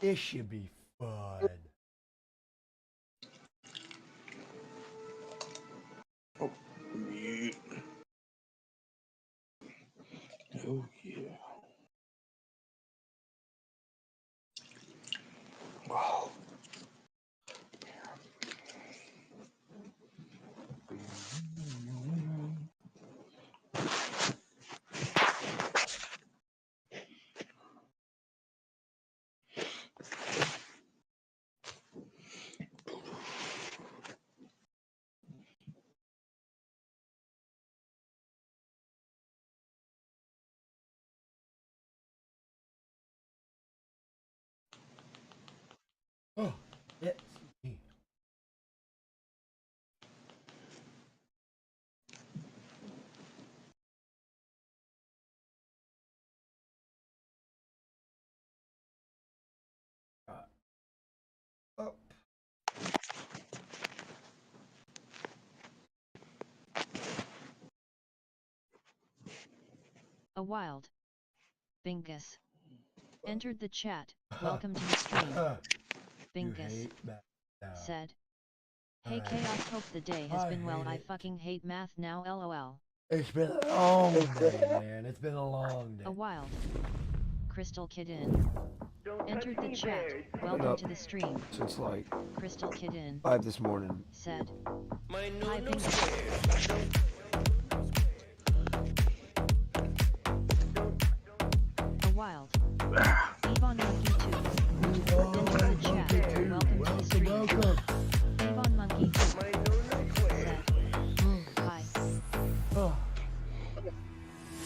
This should be fun. Oh, yeah. Oh, yeah. Wow. Oh, yes. Oh. A wild Bingus entered the chat. Welcome to the stream. Bingus said, "Hey Chaos, hope the day has been well. I fucking hate math now, lol." It's been a long day, man. It's been a long day. A wild Crystal Kid in entered the chat. Welcome to the stream. Since like Crystal Kid in 5 this morning. said, "Hi Bingus." A wild Yvonne Monkey 2 entered the chat. Welcome to the stream. Yvonne Monkey 2 said, "Hi."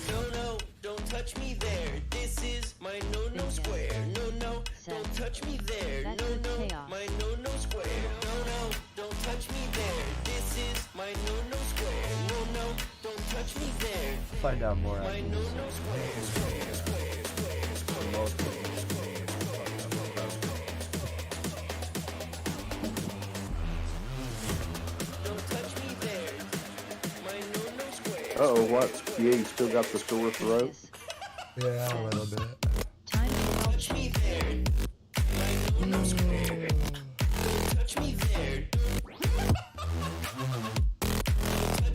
No, don't touch me there. This is my no square. No, don't touch me there. That's No, good chaos. my no square. No, don't touch me there. This is my no square. No, don't touch me there. Find out more. My no square. Don't touch me there. My no square. Uh-oh, what? Yeah, you still got the sore throat? Bingus Yeah, a little bit. time to help Touch me there. My no square. Don't touch me there.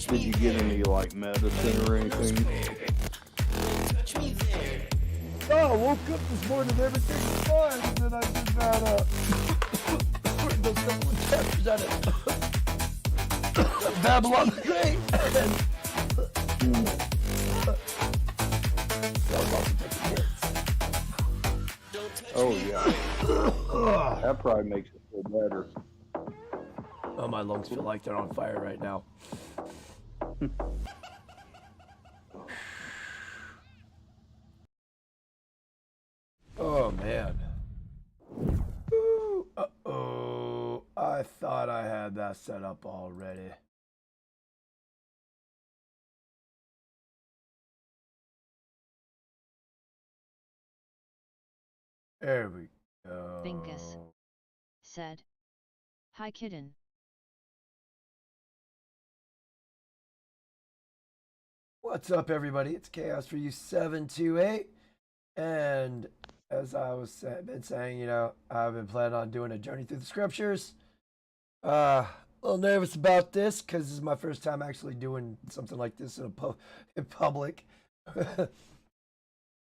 Did you get any, like, medicine or anything? Don't touch me there. Oh, I woke up this morning, everything was fine, and then I did that, those couple of chapters out of Babylon the Great, and Oh, yeah. That probably makes it feel better. oh, my lungs feel like they're on fire right now. Oh, man. Ooh, uh-oh. I thought I had that set up already. There we go. Bingus said, "Hi kitten." What's up, everybody? It's Chaos for You 728, and as I was been saying, I've been planning on doing a journey through the scriptures. A little nervous about this because this is my first time actually doing something like this in public,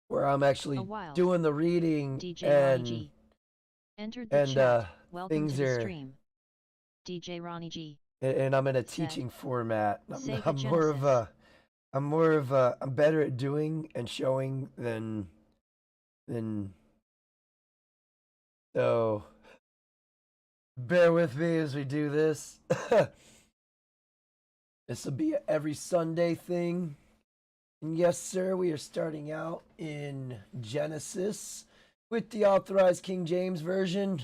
where I'm actually A wild doing the reading DJ Ronnie and G entered the chat. Welcome things to the are- stream. DJ Ronnie G and I'm in a said, teaching format. Sega I'm more of Genesis. I'm better at doing and showing than so bear with me as we do this. This will be a every Sunday thing. And yes, sir, we are starting out in Genesis with the Authorized King James Version.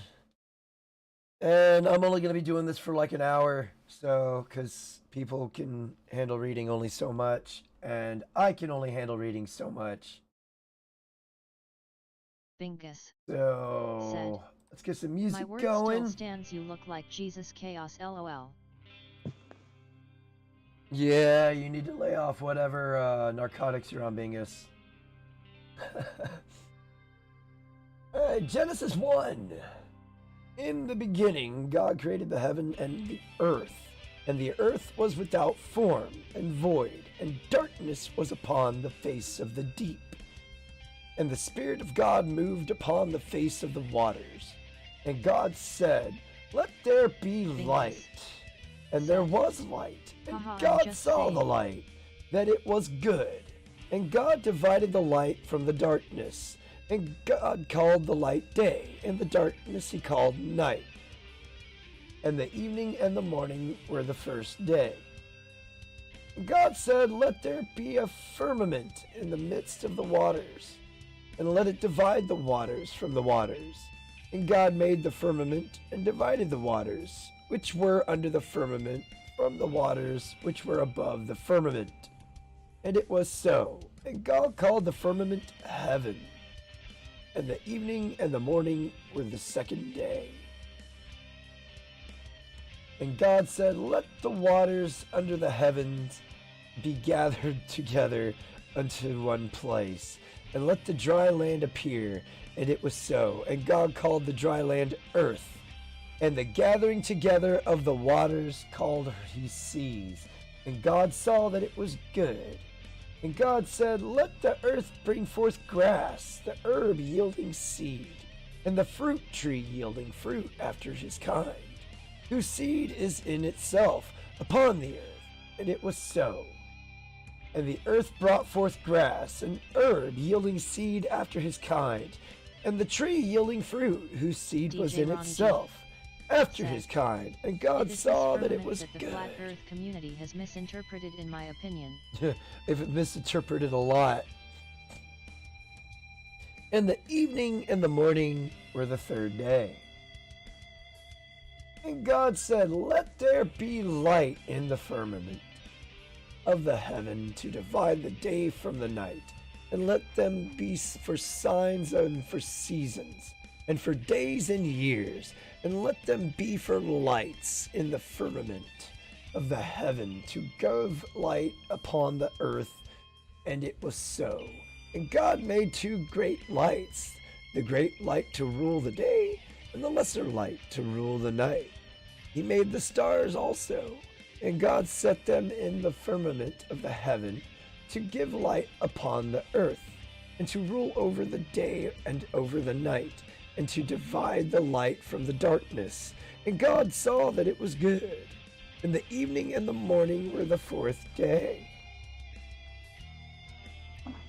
And I'm only going to be doing this for like an hour, so because people can handle reading only so much, and I can only handle reading so much. Bingus So said, let's get some "My music word going. still stands. You look like Jesus Chaos, lol." Yeah, you need to lay off whatever narcotics you're on, Bingus. right, Genesis 1. In the beginning, God created the heaven and the earth was without form and void, and darkness was upon the face of the deep. And the Spirit of God moved upon the face of the waters. And God said, "Let there be light." And there was light. And God saw the light, that it was good. And God divided the light from the darkness. And God called the light day, and the darkness he called night. And the evening and the morning were the first day. And God said, "Let there be a firmament in the midst of the waters, and let it divide the waters from the waters." And God made the firmament and divided the waters, which were under the firmament, from the waters which were above the firmament. And it was so. And God called the firmament heaven. And the evening and the morning were the second day. And God said, "Let the waters under the heavens be gathered together unto one place, and let the dry land appear." And it was so. And God called the dry land earth, and the gathering together of the waters called he seas. And God saw that it was good. And God said, "Let the earth bring forth grass, the herb yielding seed, and the fruit tree yielding fruit after his kind, whose seed is in itself upon the earth." And it was so. And the earth brought forth grass, and herb yielding seed after his kind, and the tree yielding fruit, whose seed was in itself after his kind. And God saw that it was that the good. Flat Earth community has misinterpreted, in my opinion. If it misinterpreted a lot. And the evening and the morning were the third day. And God said, "Let there be light in the firmament of the heaven to divide the day from the night, and let them be for signs and for seasons, and for days and years, and let them be for lights in the firmament of the heaven to give light upon the earth." And it was so. And God made two great lights, the great light to rule the day, and the lesser light to rule the night. He made the stars also, and God set them in the firmament of the heaven to give light upon the earth, and to rule over the day and over the night, and to divide the light from the darkness. And God saw that it was good. And the evening and the morning were the fourth day.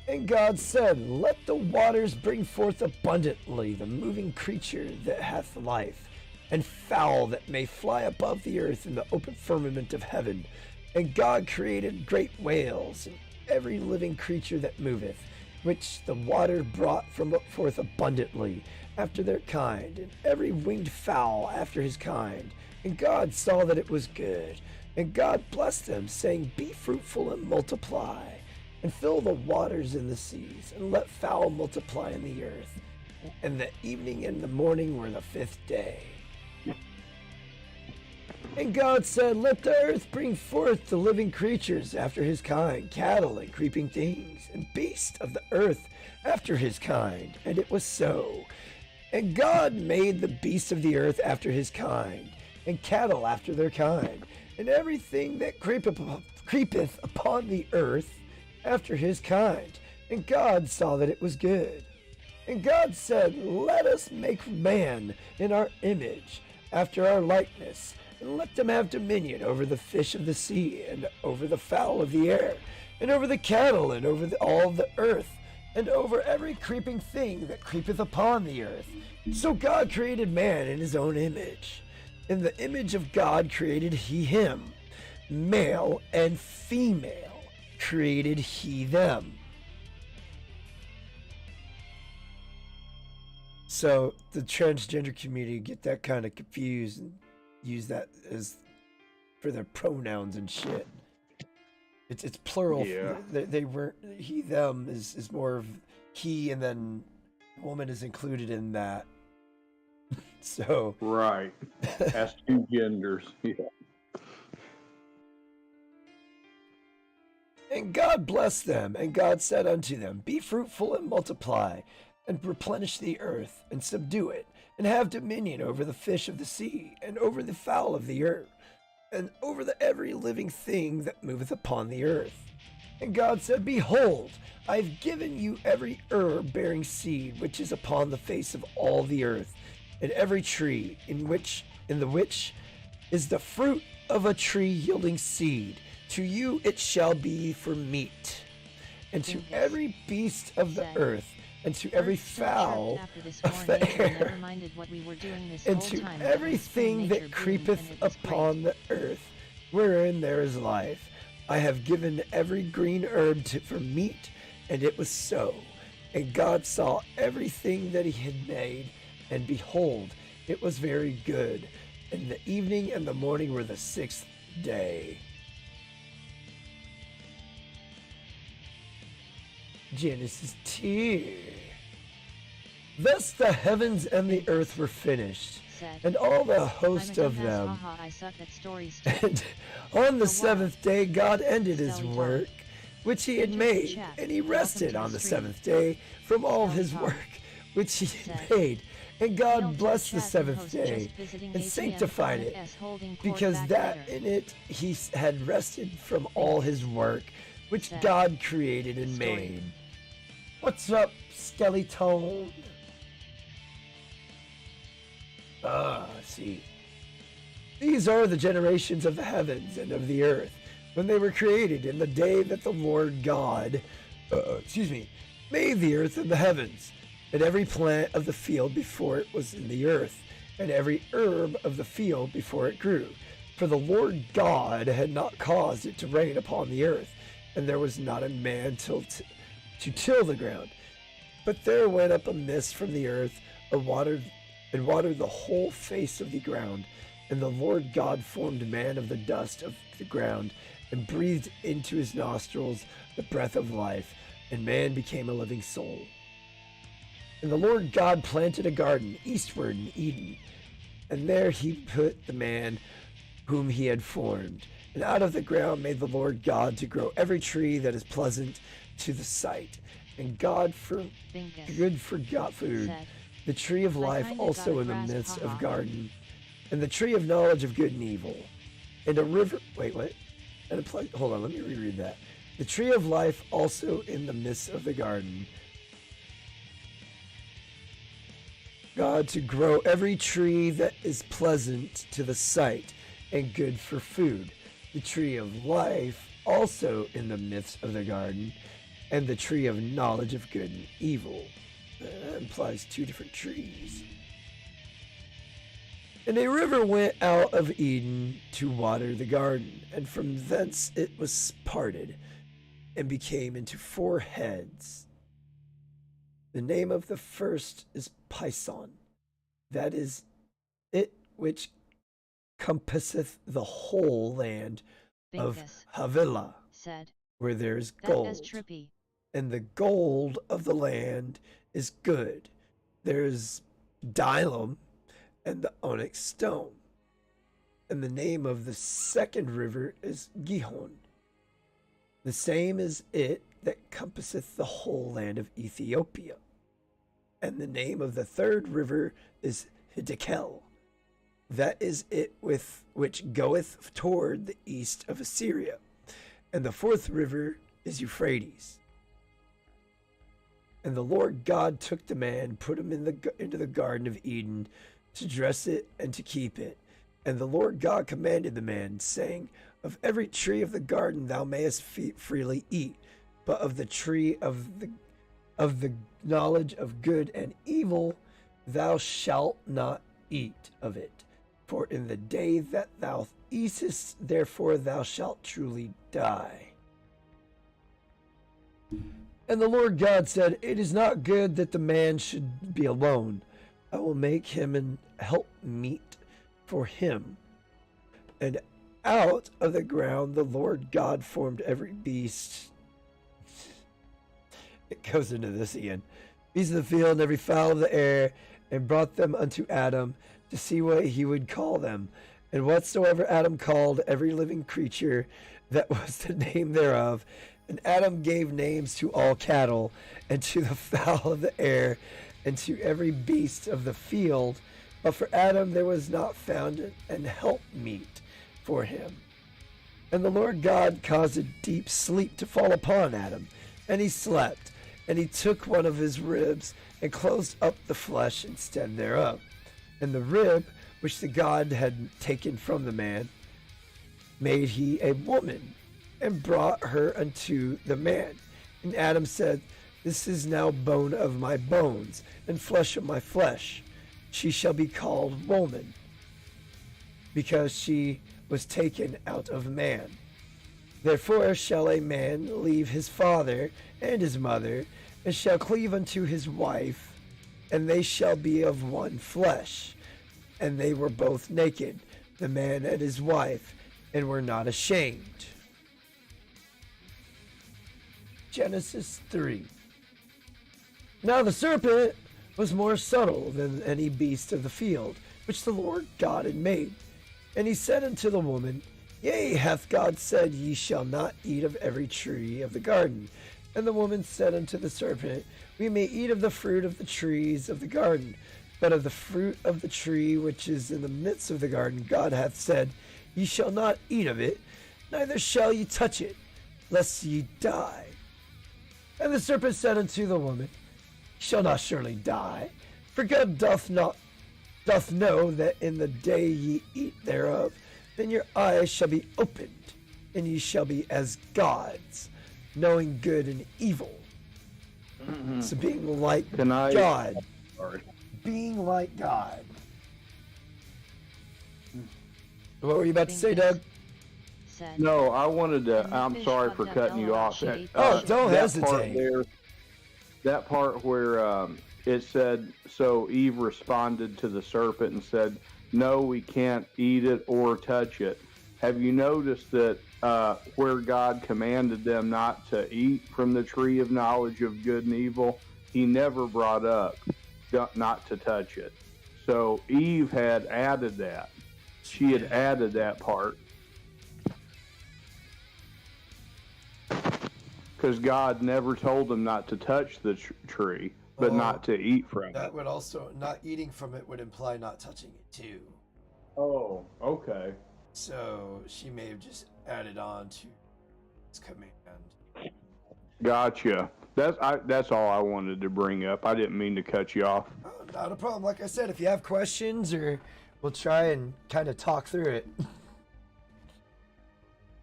And God said, "Let the waters bring forth abundantly the moving creature that hath life, and fowl that may fly above the earth in the open firmament of heaven." And God created great whales, and every living creature that moveth, which the water brought forth abundantly after their kind, and every winged fowl after his kind. And God saw that it was good. And God blessed them, saying, "Be fruitful and multiply, and fill the waters in the seas, and let fowl multiply in the earth." And the evening and the morning were the fifth day. And God said, "Let the earth bring forth the living creatures after his kind, cattle and creeping things, and beasts of the earth after his kind." And it was so. And God made the beasts of the earth after his kind, and cattle after their kind, and everything that creepeth upon the earth after his kind. And God saw that it was good. And God said, "Let us make man in our image, after our likeness, and let them have dominion over the fish of the sea, and over the fowl of the air, and over the cattle, and over all the earth, and over every creeping thing that creepeth upon the earth." So God created man in his own image. In the image of God created he him. Male and female created he them. So the transgender community get that kind of confused and use that as for their pronouns and shit. It's plural. Yeah. They weren't he them is more of he, and then woman is included in that. So Right. Has two genders. Yeah. And God blessed them, and God said unto them, "Be fruitful and multiply, and replenish the earth, and subdue it, and have dominion over the fish of the sea, and over the fowl of the earth, and over every living thing that moveth upon the earth. And God said, Behold, I have given you every herb bearing seed which is upon the face of all the earth, and every tree in the which is the fruit of a tree yielding seed. To you it shall be for meat, and to every beast of the earth, and to every fowl of the air, and to everything that creepeth upon the earth, wherein there is life. I have given every green herb for meat, and it was so. And God saw everything that he had made, and behold, it was very good. And the evening and the morning were the sixth day. Genesis 2. Thus the heavens and the earth were finished, and all the host of them. And on the seventh day God ended his work which he had made, and he rested on the seventh day from all his work which he had made. And God blessed the seventh day and sanctified it, because that in it he had rested from all his work which God created and made. What's up, skeleton? See. These are the generations of the heavens and of the earth, when they were created in the day that the Lord God, made the earth and the heavens, and every plant of the field before it was in the earth, and every herb of the field before it grew. For the Lord God had not caused it to rain upon the earth, and there was not a man to till the ground. But there went up a mist from the earth, and watered the whole face of the ground. And the Lord God formed man of the dust of the ground, and breathed into his nostrils the breath of life, and man became a living soul. And the Lord God planted a garden eastward in Eden, and there he put the man whom he had formed. And out of the ground made the Lord God to grow every tree that is pleasant to the sight, and good for food. The tree of life also in the midst of garden, and the tree of knowledge of good and evil, and a river. Hold on, let me reread that. The tree of life also in the midst of the garden. God to grow every tree that is pleasant to the sight and good for food. The tree of life also in the midst of the garden, and the tree of knowledge of good and evil. That implies two different trees. And a river went out of Eden to water the garden, and from thence it was parted, and became into four heads. The name of the first is Pison, that is it which compasseth the whole land of Havilah, where there is gold. And the gold of the land is good. There is Dilam and the onyx stone. And the name of the second river is Gihon. The same is it that compasseth the whole land of Ethiopia. And the name of the third river is Hiddekel. That is it with which goeth toward the east of Assyria. And the fourth river is Euphrates. And the Lord God took the man, put him into the Garden of Eden, to dress it and to keep it. And the Lord God commanded the man, saying, Of every tree of the garden thou mayest freely eat, but of the tree of the knowledge of good and evil thou shalt not eat of it. For in the day that thou eatest, therefore thou shalt truly die. And the Lord God said, It is not good that the man should be alone. I will make him an helpmeet for him. And out of the ground the Lord God formed every beast. It goes into this again. Beasts of the field and every fowl of the air, and brought them unto Adam to see what he would call them. And whatsoever Adam called every living creature, that was the name thereof. And Adam gave names to all cattle, and to the fowl of the air, and to every beast of the field. But for Adam there was not found an helpmeet for him. And the Lord God caused a deep sleep to fall upon Adam, and he slept. And he took one of his ribs, and closed up the flesh instead thereof. And the rib which the God had taken from the man made he a woman, and brought her unto the man. And Adam said, This is now bone of my bones, and flesh of my flesh. She shall be called woman, because she was taken out of man. Therefore shall a man leave his father and his mother, and shall cleave unto his wife, and they shall be of one flesh. And they were both naked, the man and his wife, and were not ashamed. Genesis 3. Now the serpent was more subtle than any beast of the field, which the Lord God had made. And he said unto the woman, Yea, hath God said, Ye shall not eat of every tree of the garden? And the woman said unto the serpent, We may eat of the fruit of the trees of the garden, but of the fruit of the tree which is in the midst of the garden, God hath said, Ye shall not eat of it, neither shall ye touch it, lest ye die. And the serpent said unto the woman, Ye shall not surely die, for God doth know that in the day ye eat thereof, then your eyes shall be opened, and ye shall be as gods, knowing good and evil. So being like God. Sorry. Being like God. What were you about to say, Doug? Said, No, I wanted to. And the I'm fish sorry of for that cutting you Noah off. she ate Oh, the don't ship. hesitate. That part where it said, so Eve responded to the serpent and said, No, we can't eat it or touch it. Have you noticed that where God commanded them not to eat from the tree of knowledge of good and evil, he never brought up not to touch it. So Eve had added that. She had added that part. Because God never told them not to touch the tree, but not to eat from it. That would also, not eating from it would imply not touching it too. Oh, okay. So she may have just added on to his command. Gotcha. That's all I wanted to bring up. I didn't mean to cut you off. Oh, not a problem. Like I said, if you have questions, or we'll try and kind of talk through it.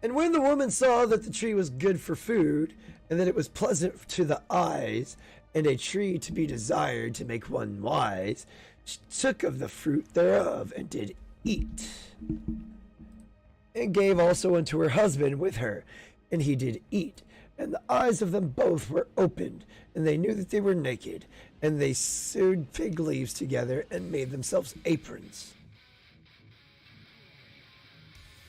And when the woman saw that the tree was good for food, and that it was pleasant to the eyes, and a tree to be desired to make one wise, she took of the fruit thereof, and did eat. And gave also unto her husband with her, and he did eat. And the eyes of them both were opened, and they knew that they were naked. And they sewed fig leaves together, and made themselves aprons.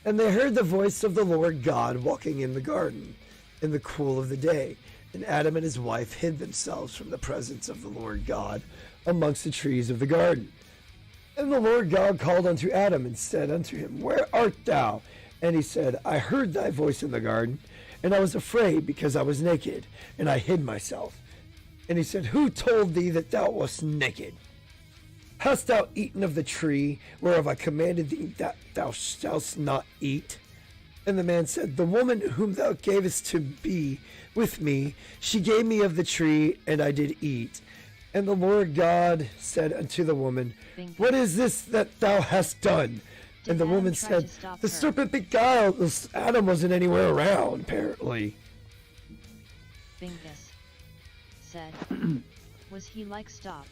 And they heard the voice of the Lord God walking in the garden in the cool of the day. And Adam and his wife hid themselves from the presence of the Lord God amongst the trees of the garden. And the Lord God called unto Adam and said unto him, Where art thou? And he said, I heard thy voice in the garden, and I was afraid because I was naked, and I hid myself. And he said, Who told thee that thou wast naked? Hast thou eaten of the tree whereof I commanded thee that thou shalt not eat? And the man said, The woman whom thou gavest to be with me, she gave me of the tree, and I did eat. And the Lord God said unto the woman, What is this that thou hast done? And the woman said, The serpent beguiled us. Adam wasn't anywhere around, apparently. Bingus said, Was he like stop?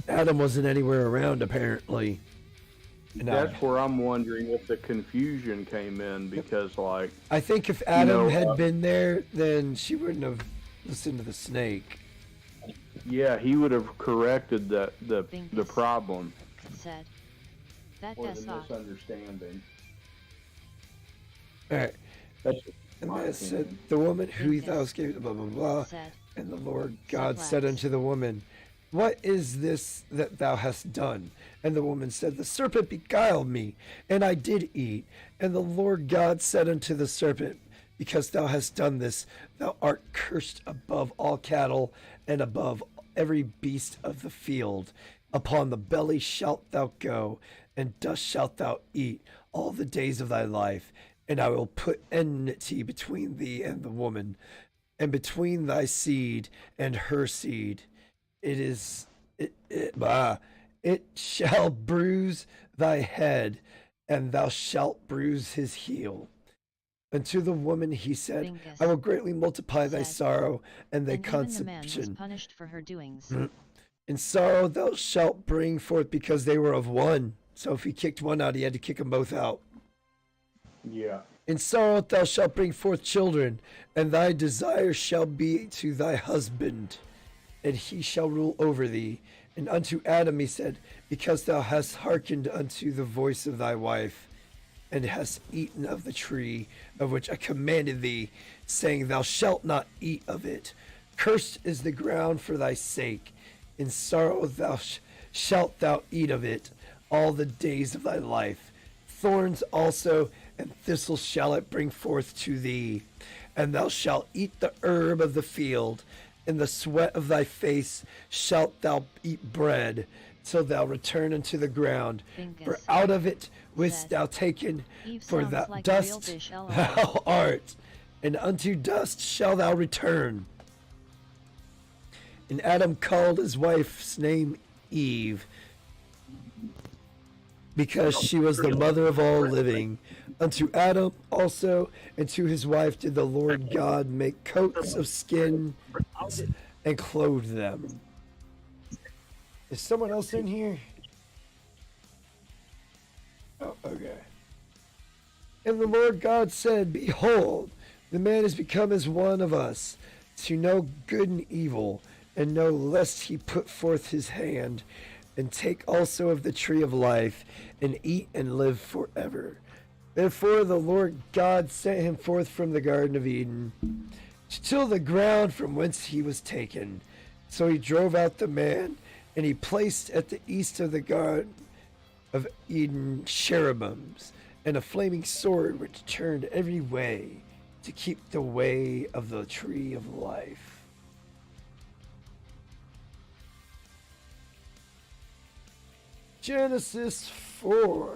Adam wasn't anywhere around, apparently. And That's where I'm wondering if the confusion came in, because, like... I think if Adam had been there, then she wouldn't have listened to the snake. Yeah, he would have corrected the Bingus problem. said, That Or guess the off. misunderstanding. All right. That's And my man said, opinion. The woman who Bingus thou gave, blah, blah, blah. said, And the Lord God said Suplex. unto the woman, What is this that thou hast done? And the woman said, The serpent beguiled me, and I did eat. And the Lord God said unto the serpent, Because thou hast done this, thou art cursed above all cattle and above every beast of the field. Upon the belly shalt thou go, and dust shalt thou eat all the days of thy life. And I will put enmity between thee and the woman, and between thy seed and her seed. It shall bruise thy head, and thou shalt bruise his heel. And to the woman he said, Bingus I will greatly multiply thy said, sorrow and thy and even the man was conception. punished for her doings. In sorrow thou shalt bring forth, because they were of one. So if he kicked one out, he had to kick them both out. Yeah. In sorrow thou shalt bring forth children, and thy desire shall be to thy husband, and he shall rule over thee. And unto Adam he said, because thou hast hearkened unto the voice of thy wife, and hast eaten of the tree of which I commanded thee, saying, thou shalt not eat of it. Cursed is the ground for thy sake. In sorrow shalt thou eat of it all the days of thy life. Thorns also and thistles shall it bring forth to thee. And thou shalt eat the herb of the field. In the sweat of thy face shalt thou eat bread, till thou return unto the ground. Bingus For out of it wast said, thou taken, Eve for sounds thou like a real dust dish, LOL. thou art, and unto dust shalt thou return. And Adam called his wife's name Eve, because she was the mother of all living. Unto Adam also and to his wife did the Lord God make coats of skin and clothe them. Is someone else in here? Oh, okay. And the Lord God said, behold, the man is become as one of us, to know good and evil, and know lest he put forth his hand, and take also of the tree of life, and eat and live forever. Therefore the Lord God sent him forth from the Garden of Eden, to till the ground from whence he was taken. So he drove out the man, and he placed at the east of the Garden of Eden cherubims, and a flaming sword which turned every way, to keep the way of the tree of life. Genesis 4.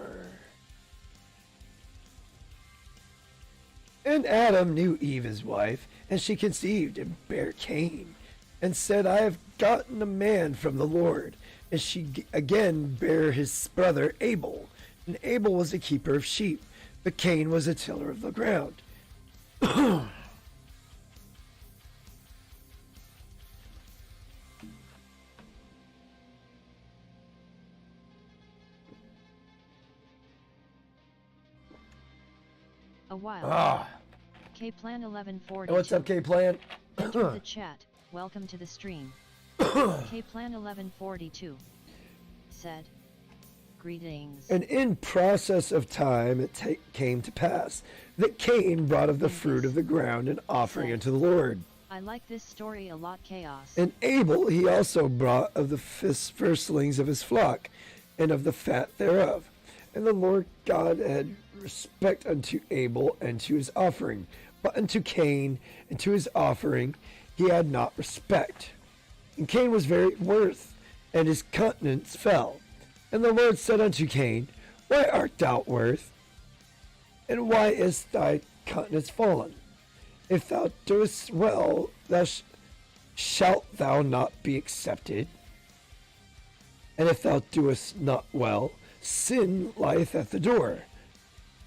And Adam knew Eve his wife, and she conceived and bare Cain, and said, I have gotten a man from the Lord. And she again bare his brother Abel. And Abel was a keeper of sheep, but Cain was a tiller of the ground. A while. K-Plan 1142. What's up, K-Plan? Enter the chat. Welcome to the stream. K-Plan 1142 said, greetings. And in process of time it came to pass that Cain brought of the fruit of the ground an offering unto the Lord. I like this story a lot. Chaos. And Abel he also brought of the firstlings of his flock, and of the fat thereof. And the Lord God had respect unto Abel and to his offering, but unto Cain and to his offering he had not respect. And Cain was very wroth, and his countenance fell. And the Lord said unto Cain, why art thou wroth? And why is thy countenance fallen? If thou doest well, shalt thou not be accepted? And if thou doest not well, sin lieth at the door.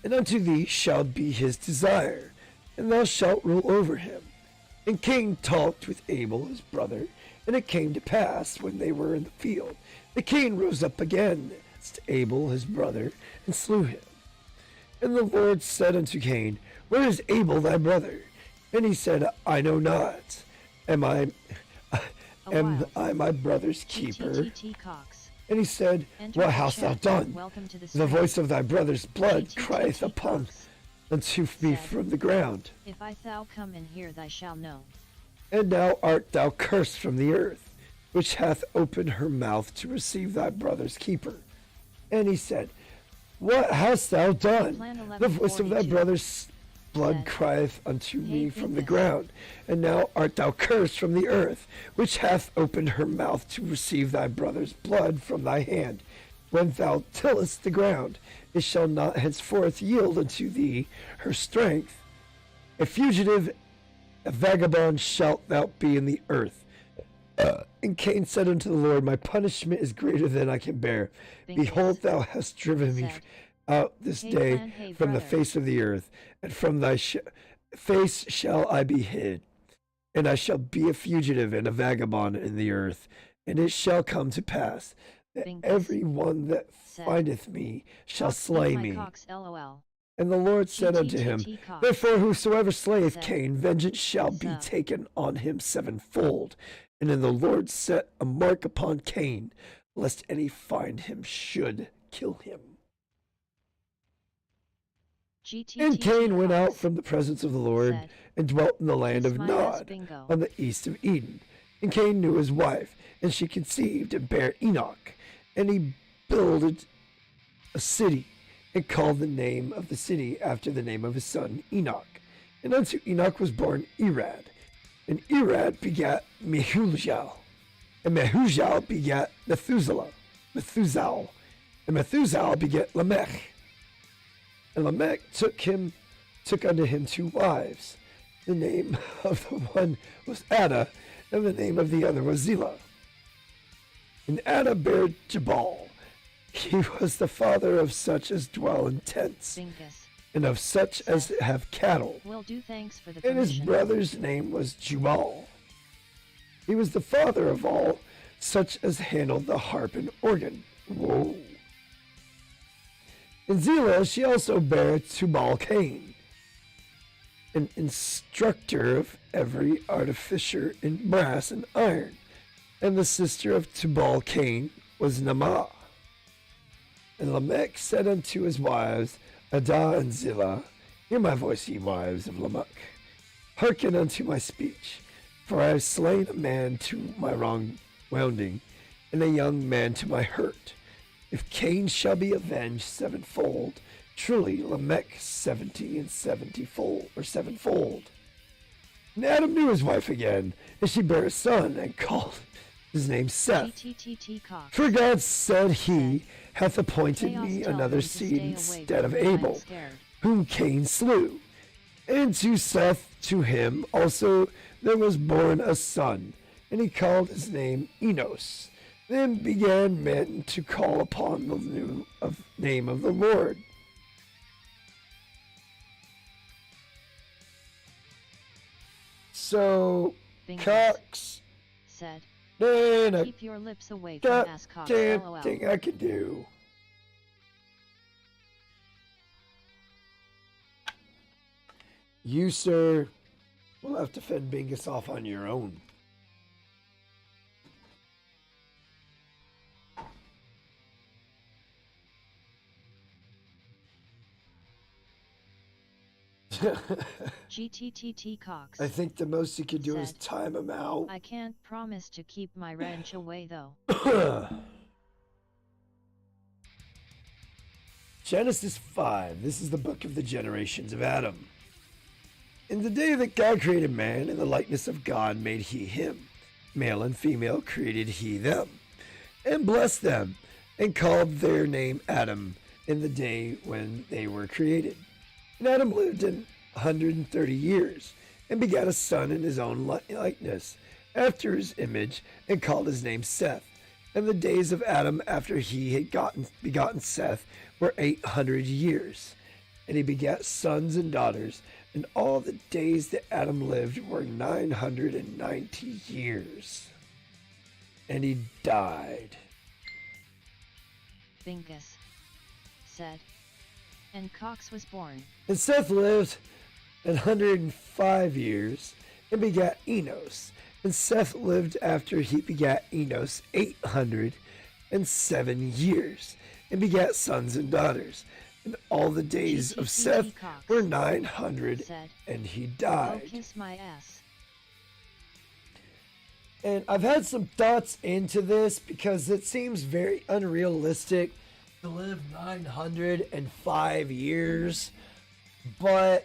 And unto thee shall be his desire, and thou shalt rule over him. And Cain talked with Abel his brother, and it came to pass, when they were in the field, that Cain rose up against Abel his brother, and slew him. And the Lord said unto Cain, where is Abel thy brother? And he said, I know not. Am I my brother's keeper? Cox. And he said, Enter what the hast thou chat. done? Welcome to the The stream. voice of thy brother's blood TTT crieth upon Cox unto me said, from the ground. If I thou come and hear, thy shall know. And now art thou cursed from the earth, which hath opened her mouth to receive thy brother's keeper. And he said, what hast thou done? Plan The voice of thy 1142. brother's blood said, crieth unto me from the Bingus. ground, and now art thou cursed from the earth, which hath opened her mouth to receive thy brother's blood from thy hand. When thou tillest the ground, it shall not henceforth yield unto thee her strength. A fugitive, a vagabond shalt thou be in the earth. And Cain said unto the Lord, my punishment is greater than I can bear. Bingus. Behold, thou hast driven me Said, out this Hey, day plan, hey, from the brother. face of the earth, and from thy face shall I be hid. And I shall be a fugitive and a vagabond in the earth. And it shall come to pass that Bingus. every one that Said, findeth me shall Cox, slay my me. Cox, LOL. And the Lord said unto him, GTTT Cox. therefore whosoever slayeth Said, Cain, vengeance shall be So. taken on him sevenfold. And then the Lord set a mark upon Cain, lest any find him should kill him. And Cain went out from the presence of the Lord, Said, and dwelt in the land Kiss of my ass, Nod, bingo. on the east of Eden. And Cain knew his wife, and she conceived and bare Enoch. And he builded a city, and called the name of the city after the name of his son Enoch. And unto Enoch was born Irad. And Irad begat Mehujael. And Mehujael begat Methuselah. And Methuselah begat Lamech. And Lamech took unto him two wives. The name of the one was Ada, and the name of the other was Zillah. And Ada bare Jabal. He was the father of such as dwell in tents, Bingus. and of such as have cattle. Will do, thanks for the And his permission. brother's name was Jubal. He was the father of all such as handled the harp and organ. Whoa. And Zillah, she also bare Tubal Cain, an instructor of every artificer in brass and iron. And the sister of Tubal Cain was Naamah. And Lamech said unto his wives, Adah and Zillah, hear my voice, ye wives of Lamech. Hearken unto my speech, for I have slain a man to my wrong wounding, and a young man to my hurt. If Cain shall be avenged sevenfold, truly Lamech 70 and 70-fold, or sevenfold. And Adam knew his wife again, and she bare a son, and called his name Seth. GTTT Cox. For God said, he hath appointed Chaos, me tell another him to seed stay away instead of from me, I'm Abel, scared. whom Cain slew. And to Seth, to him also there was born a son, and he called his name Enos. Then began men to call upon the name of the Lord. So, Bingus. Cox, Said, then a keep your lips away from ass Cox, goddamn LOL. thing I can do. You, sir, will have to fend Bingus off on your own. GTTT Cox. I think the most you could do is Said, time him out. I can't promise to keep my wrench away though. Genesis 5. This is the book of the generations of Adam. In the day that God created man, in the likeness of God made he him. Male and female created he them, and blessed them, and called their name Adam in the day when they were created. And Adam lived in 130 years, and begat a son in his own likeness, after his image, and called his name Seth. And the days of Adam after he had begotten Seth were 800 years. And he begat sons and daughters, and all the days that Adam lived were 990 years. And he died. Bingus. Said, and Cox was born. And Seth lived 105 years, and begat Enos. And Seth lived after he begat Enos 807 years, and begat sons and daughters. And all the days of Seth Cox. were 900, Said, and he go died. kiss my ass. And I've had some thoughts into this because it seems very unrealistic to live 905 years. But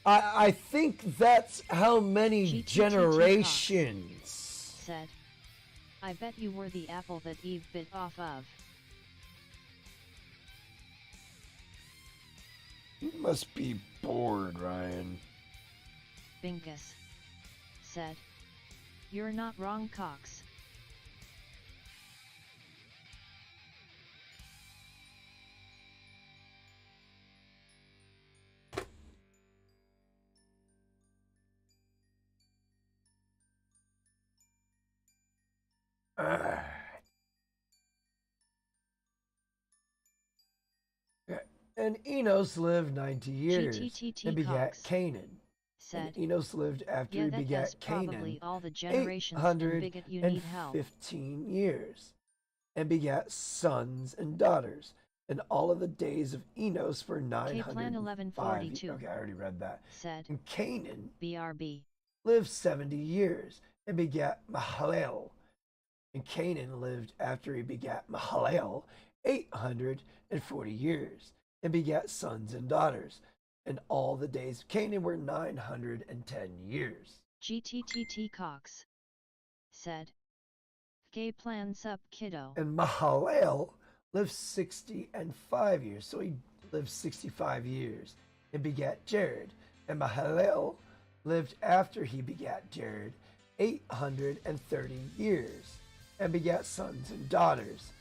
I think that's how many GTTT generations. Said, I bet you were the apple that Eve bit off of. You must be bored, Ryan. Bingus said, you're not wrong, Cox. And Enos lived 90 years GTTT and begat Cox Canaan. Said, and Enos lived after yeah, he that begat does probably Canaan all the generations and bigot you need help. 815 years, and begat sons and daughters. And all of the days of Enos were 905. Plan 1142. Okay, I already read that. Said, and Canaan BRB lived 70 years and begat Mahalalel. And Canaan lived after he begat Mahalalel 840 years and begat sons and daughters. And all the days of Canaan were 910 years. GTTT Cox said, Gay plans up, kiddo. And Mahalalel lived 65 years. So he lived 65 years and begat Jared. And Mahalalel lived after he begat Jared 830 years and begat sons and daughters.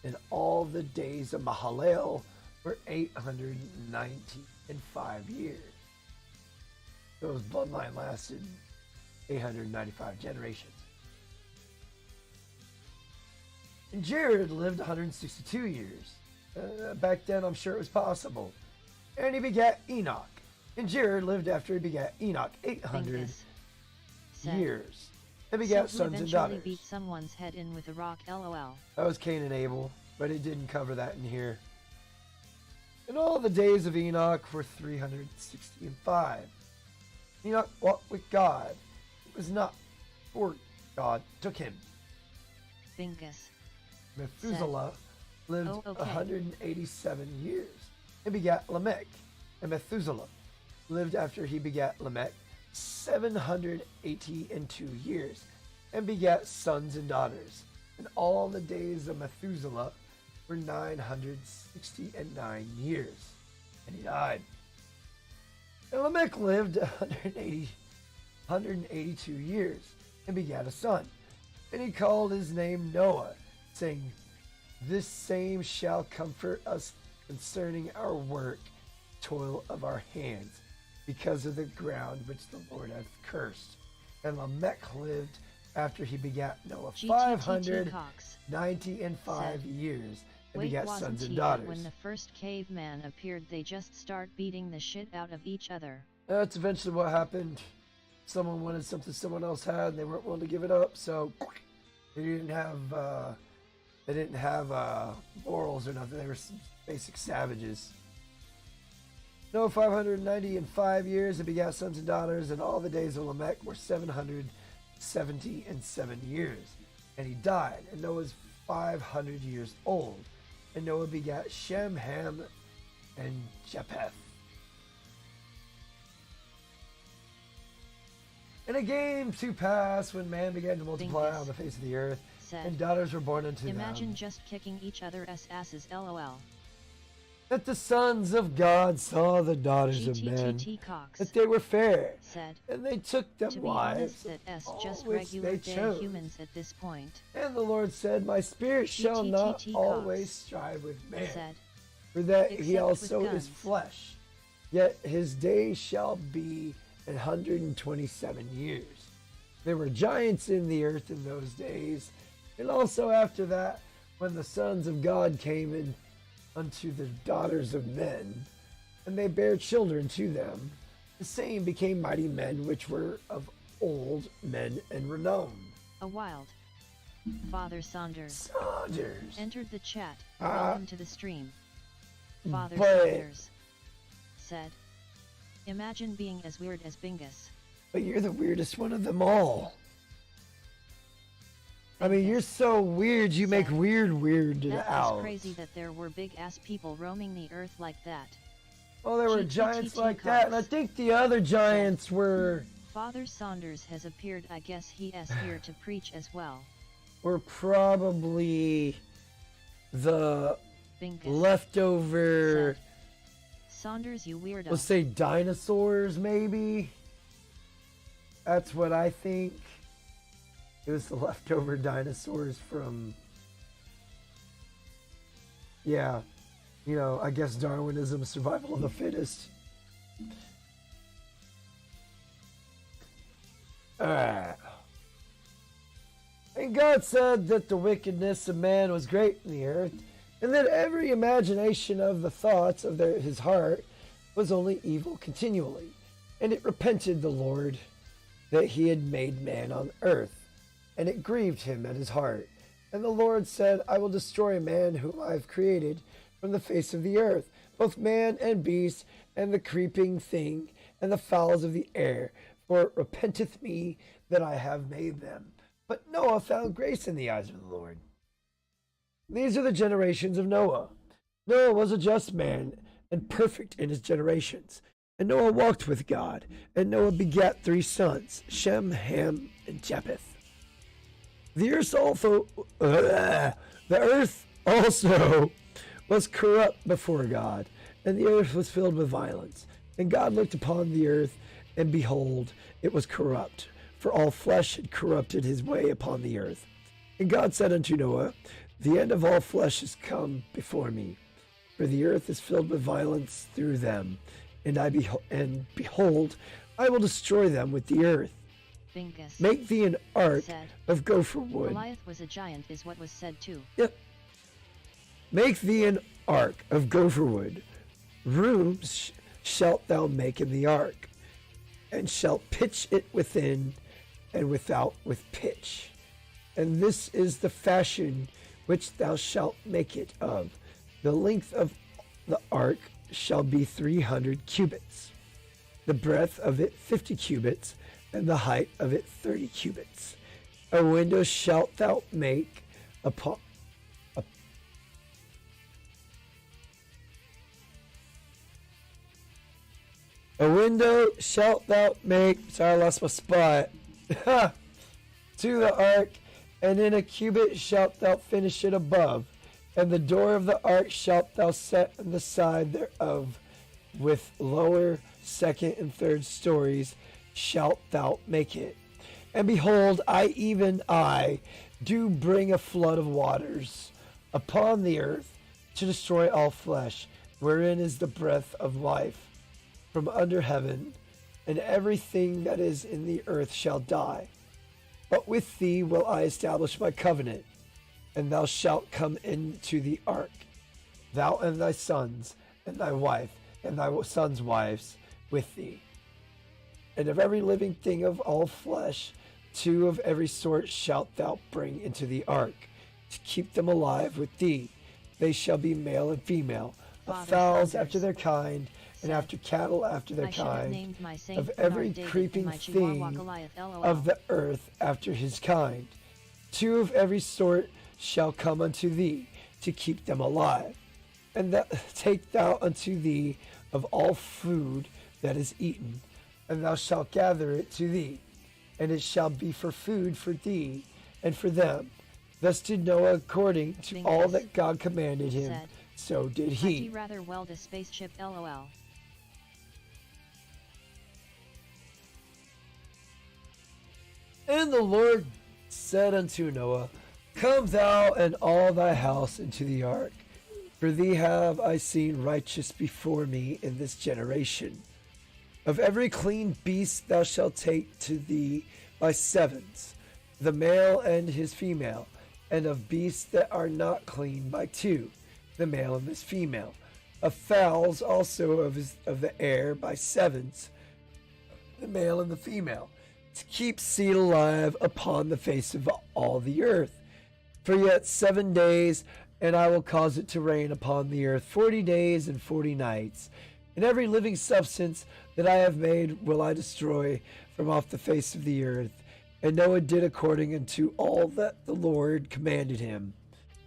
And all the days of Mahalalel were 895 years. So his bloodline lasted 895 generations. And Jared lived 162 years. Back then, I'm sure it was possible. And he begat Enoch. And Jared lived after he begat Enoch 800 years. And begat sons and daughters. Beat someone's head in with a rock, lol. That was Cain and Abel, but it didn't cover that in here. And all the days of Enoch were 365. Enoch walked with God. It was not for God took him. Bingus Methuselah lived 187 years and begat Lamech. And Methuselah lived after he begat Lamech 782 years and begat sons and daughters. And all the days of Methuselah were 969 years. And he died. And Lamech lived 182 years and begat a son. And he called his name Noah, saying, this same shall comfort us concerning our work, toil of our hands, because of the ground which the Lord hath cursed. And Lamech lived after he begat Noah 595 years and begat sons and daughters. When the first caveman appeared, they just start beating the shit out of each other. That's eventually what happened. Someone wanted something someone else had, and they weren't willing to give it up, so they didn't have morals or nothing. They were basic savages. Noah 595 years and begat sons and daughters, and all the days of Lamech were 777 years. And he died, and Noah was 500 years old. And Noah begat Shem, Ham, and Japheth. And it came to pass when man began to multiply on the face of the earth, and daughters were born unto them. Imagine just kicking each other's asses, lol. That the sons of God saw the daughters of men, that they were fair, and they took them wives, just regular day humans at this point. And the Lord said, my spirit shall not always strive with man, for that he also is flesh. Yet his days shall be 127 years. There were giants in the earth in those days, and also after that, when the sons of God came in unto the daughters of men, and they bare children to them, the same became mighty men which were of old men and renown. A wild Father Saunders entered the chat. Welcome to the stream. Father Saunders said, imagine being as weird as Bingus. But you're the weirdest one of them all. I mean, you're so weird, you make weird out. That's crazy that there were big-ass people roaming the earth like that. Oh, there were giants like that, and I think the other giants were... Father Saunders has appeared. I guess he is here to preach as well. Were probably the Bingus leftover... said. Saunders, you weirdo. Let's say dinosaurs, maybe? That's what I think. It was the leftover dinosaurs from... Yeah. You know, I guess Darwinism, survival of the fittest. And God said that the wickedness of man was great in the earth, and that every imagination of the thoughts of his heart was only evil continually. And it repented the Lord that he had made man on earth, and it grieved him at his heart. And the Lord said, I will destroy man whom I have created from the face of the earth, both man and beast, and the creeping thing, and the fowls of the air, for it repenteth me that I have made them. But Noah found grace in the eyes of the Lord. These are the generations of Noah. Noah was a just man, and perfect in his generations. And Noah walked with God, and Noah begat 3 sons, Shem, Ham, and Japheth. The earth also was corrupt before God, and the earth was filled with violence. And God looked upon the earth, and behold, it was corrupt, for all flesh had corrupted his way upon the earth. And God said unto Noah, the end of all flesh is come before me, for the earth is filled with violence through them, and behold, I will destroy them with the earth. Bingus Make thee an ark said. of gopher wood. Goliath was a giant is what was said too. Yep. Make thee an ark of gopher wood. Rooms shalt thou make in the ark, and shalt pitch it within and without with pitch. And this is the fashion which thou shalt make it of. The length of the ark shall be 300 cubits, the breadth of it 50 cubits, and the height of it 30 cubits. A window shalt thou make upon a window shalt thou make, sorry, I lost my spot, to the ark, and in a cubit shalt thou finish it above. And the door of the ark shalt thou set on the side thereof, with lower, second, and third stories shalt thou make it. And behold, even I, do bring a flood of waters upon the earth to destroy all flesh, wherein is the breath of life from under heaven, and everything that is in the earth shall die. But with thee will I establish my covenant, and thou shalt come into the ark, thou and thy sons, and thy wife, and thy sons' wives with thee. And of every living thing of all flesh, 2 of every sort shalt thou bring into the ark, to keep them alive with thee. They shall be male and female, of fowls after their kind, and after cattle after their kind, of every creeping thing of the earth after his kind. 2 of every sort shall come unto thee, to keep them alive. And take thou unto thee of all food that is eaten, and thou shalt gather it to thee, and it shall be for food for thee and for them. Thus did Noah according to all that God commanded him, so did he. I'd rather weld a spaceship, lol. And the Lord said unto Noah, Come thou and all thy house into the ark, for thee have I seen righteous before me in this generation. Of every clean beast thou shalt take to thee by 7s, the male and his female, and of beasts that are not clean by 2, the male and his female. Of fowls also of the air by 7s, the male and the female, to keep seed alive upon the face of all the earth. For yet 7 days, and I will cause it to rain upon the earth 40 days and 40 nights. And every living substance that I have made will I destroy from off the face of the earth. And Noah did according unto all that the Lord commanded him.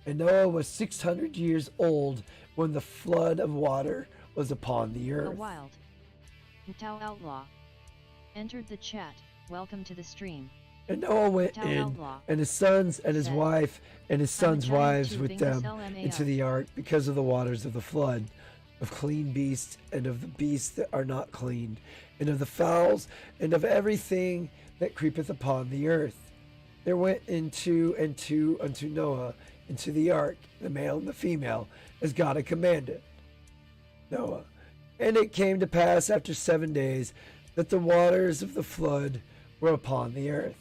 And Noah was 600 years old when the flood of water was upon the A earth. wild Tao Outlaw entered the chat. Welcome to the stream. And Noah went Tao in, Outlaw and his sons and his said, wife and his I'm a sons' giant wives too, with Bingus them LMAO. into the ark because of the waters of the flood, of clean beasts and of the beasts that are not clean, and of the fowls and of everything that creepeth upon the earth. There went into unto Noah into the ark, the male and the female, as God had commanded Noah. And it came to pass after 7 days that the waters of the flood were upon the earth.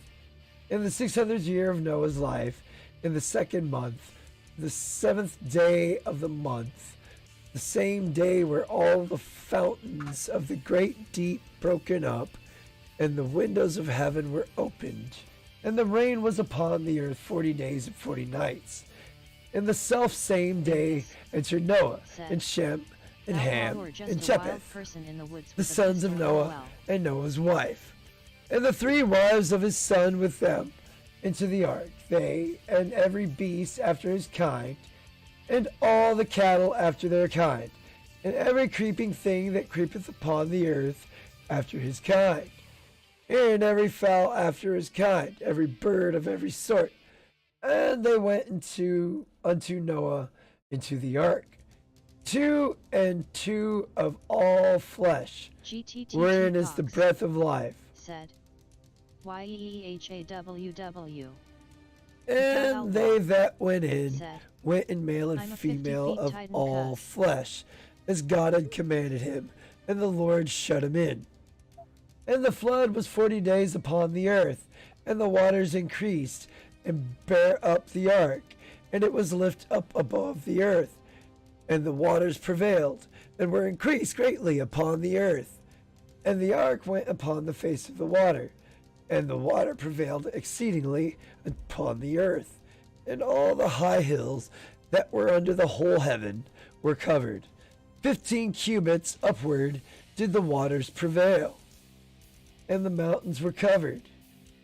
In the 600th year of Noah's life, in the 2nd month, the 7th day of the month, the same day were all the fountains of the great deep broken up, and the windows of heaven were opened, and the rain was upon the earth 40 days and 40 nights. In the self same day entered Noah, and Shem, and Ham, and Japheth, the sons of Noah, and Noah's wife, and the 3 wives of his son with them, into the ark, they, and every beast after his kind, and all the cattle after their kind, and every creeping thing that creepeth upon the earth after his kind, and every fowl after his kind, every bird of every sort. And they went unto Noah into the ark, 2 and 2 of all flesh, wherein is the breath of life. Said YEEHAWW. And they that went in Said, went in male and I'm a 50 female feet of tight and all cut. flesh, as God had commanded him, and the Lord shut him in. And the flood was 40 days upon the earth, and the waters increased, and bare up the ark, and it was lift up above the earth. And the waters prevailed, and were increased greatly upon the earth. And the ark went upon the face of the water, and the water prevailed exceedingly upon the earth. And all the high hills that were under the whole heaven were covered. 15 cubits upward did the waters prevail. And the mountains were covered.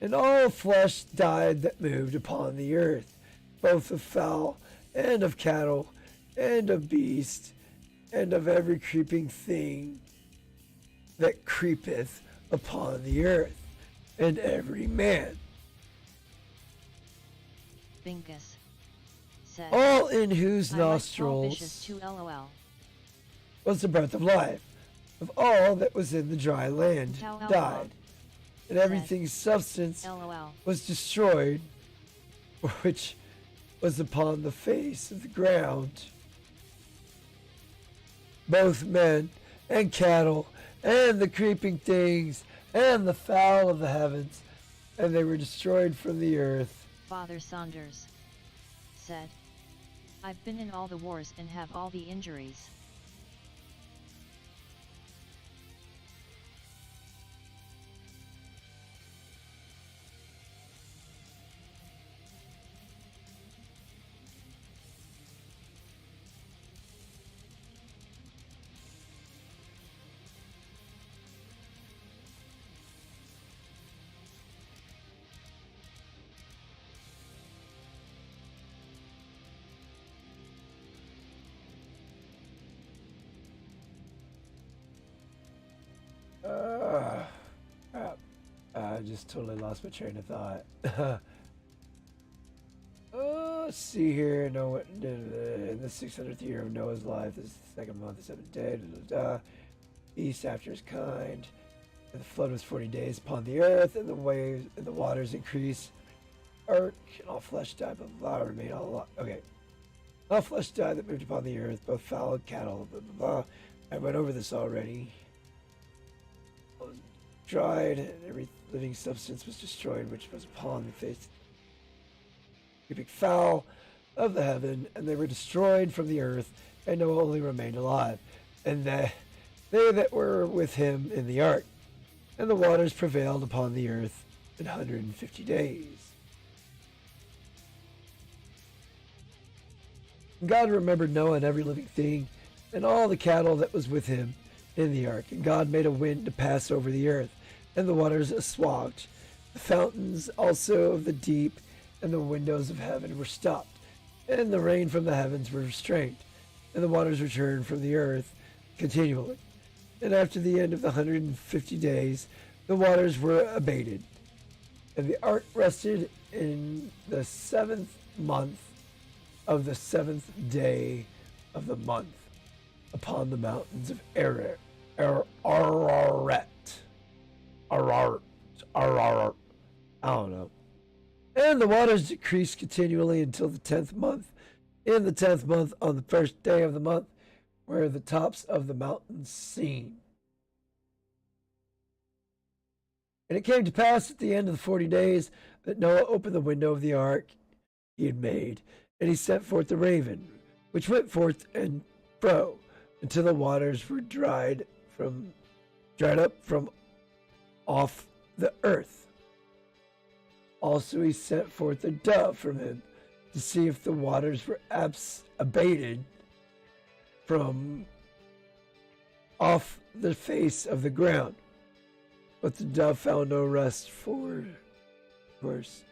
And all flesh died that moved upon the earth, both of fowl and of cattle, and of beast, and of every creeping thing that creepeth upon the earth, and every man. Binkus said, All in whose I like tall nostrils fishes too, LOL. was the breath of life, of all that was in the dry land Tau died, and everything's substance LOL. was destroyed, which was upon the face of the ground, both men and cattle, and the creeping things, and the fowl of the heavens, and they were destroyed from the earth. Father Saunders said, I've been in all the wars and have all the injuries. Crap. I just totally lost my train of thought. Let's see here. Noah, in the 600th year of Noah's life, this is the 2nd month, the 7th day, east after his kind. And the flood was 40 days upon the earth, and the waves and the waters increased. Ark, and all flesh died, but blah, remained all alive. Okay. All flesh died that moved upon the earth, both fowl and cattle, blah, blah, blah. I went over this already. All was dried, and every living substance was destroyed, which was upon the face. Creeping fowl of the heaven, and they were destroyed from the earth, and Noah only remained alive, and they that were with him in the ark. And the waters prevailed upon the earth 150 days. And God remembered Noah and every living thing, and all the cattle that was with him in the ark. And God made a wind to pass over the earth, and the waters assuaged. The fountains also of the deep and the windows of heaven were stopped, and the rain from the heavens were restrained, and the waters returned from the earth continually. And after the end of the 150 days, the waters were abated. And the ark rested in the 7th month of the 7th day of the month upon the mountains of Ararat. I don't know. And the waters decreased continually until the 10th month. In the 10th month, on the first day of the month, were the tops of the mountains seen. And it came to pass at the end of the 40 days that Noah opened the window of the ark he had made, and he sent forth the raven, which went forth and fro until the waters were dried up from off the earth. Also he sent forth a dove from him to see if the waters were abated from off the face of the ground. But the dove found no rest for verse.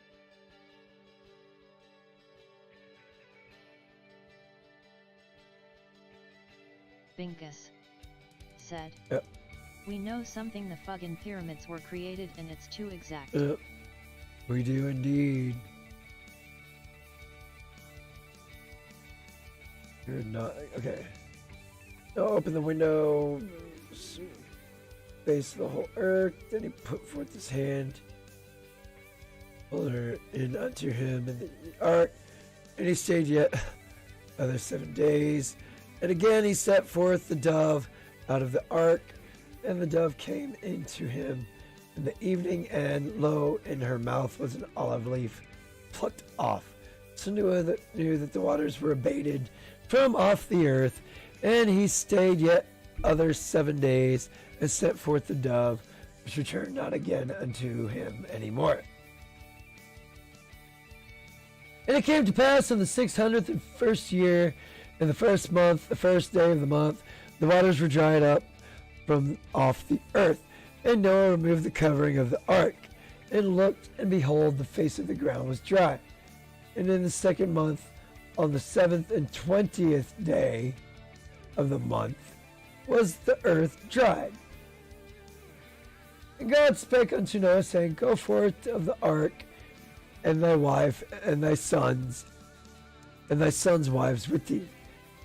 Binkus said, Yep. We know something, the fucking pyramids were created and it's too exact. Yep. We do indeed. You're not okay. Now open the window, face of the whole earth. Then he put forth his hand, pulled her in unto him in the ark, and he stayed yet other 7 days. And again he set forth the dove out of the ark, and the dove came into him in the evening, and lo, in her mouth was an olive leaf plucked off. So Noah knew that the waters were abated from off the earth, and he stayed yet other 7 days, and sent forth the dove, which returned not again unto him any more. And it came to pass in the 601st year, in the 1st month, the 1st day of the month, the waters were dried up from off the earth. And Noah removed the covering of the ark, and looked, and behold, the face of the ground was dry. And in the 2nd month, on the 7th and 20th day of the month, was the earth dried. And God spake unto Noah, saying, Go forth of the ark, and thy wife, and thy sons wives with thee.